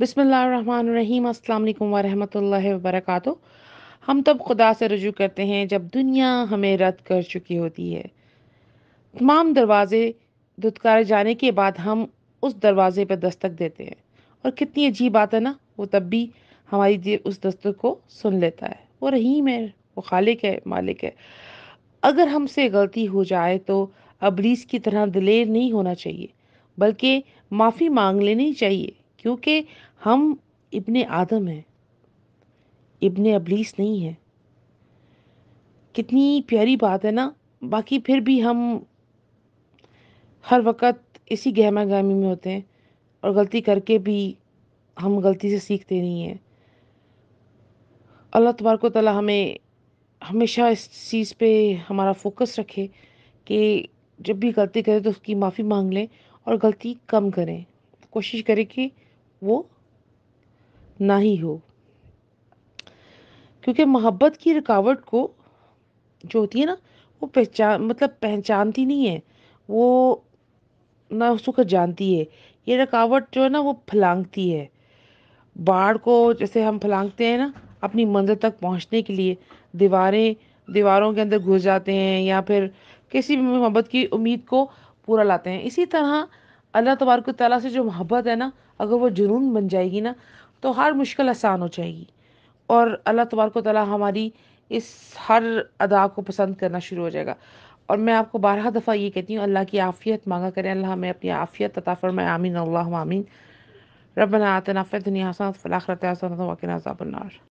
बिस्मिल्लाहिर्रहमानिर्रहीम अस्सलाम वालेकुम वरहमतुल्लाहि वबरकातुह। हम तब खुदा से रुजू करते हैं जब दुनिया हमें रद्द कर चुकी होती है। तमाम दरवाजे धुतकारे जाने के बाद हम उस दरवाजे पर दस्तक देते हैं, और कितनी अजीब बात है ना, वो तब भी हमारी उस दस्तक को सुन लेता है। वो रहीम है, वो खालिक है, मालिक है। अगर हमसे गलती हो जाए तो अबलीस की तरह दिलेर नहीं होना चाहिए, बल्कि माफ़ी मांग लेनी चाहिए, क्योंकि हम इब्ने आदम हैं, इब्ने अबलीस नहीं है। कितनी प्यारी बात है ना। बाकी फिर भी हम हर वक़्त इसी गहमा-गहमी में होते हैं, और गलती करके भी हम गलती से सीखते नहीं हैं। अल्लाह तबारक व तआला हमें हमेशा इस चीज़ पे हमारा फ़ोकस रखे कि जब भी गलती करें तो उसकी माफ़ी मांग लें, और गलती कम करें। कोशिश करें कि वो ना ही हो, क्योंकि मोहब्बत की रुकावट को जो होती है ना, वो पहचानती नहीं है, वो ना उसको जानती है। ये रुकावट जो है ना, वो फलांगती है। बाढ़ को जैसे हम फलांगते हैं ना, अपनी मंजिल तक पहुंचने के लिए दीवारों के अंदर घुस जाते हैं, या फिर किसी भी मोहब्बत की उम्मीद को पूरा लाते हैं। इसी तरह अल्लाह तबारक व तआला से जो मोहब्बत है ना, अगर वो जुनून बन जाएगी ना, तो हर मुश्किल आसान हो जाएगी। और अल्लाह तबारक व तआला हमारी इस हर अदा को पसंद करना शुरू हो जाएगा। और मैं आपको बारहा दफ़ा ये कहती हूँ, अल्लाह की आफ़ियत मांगा करें, अल्लाह हमें अपनी आफ़ियत अता फ़रमाए। आमीन अल्लाहुम्मा आमीन। रब्बना आतिना फ़िद दुनिया हसनतन व फ़िल आखिरति हसनतन व क़िना अज़ाबन्नार।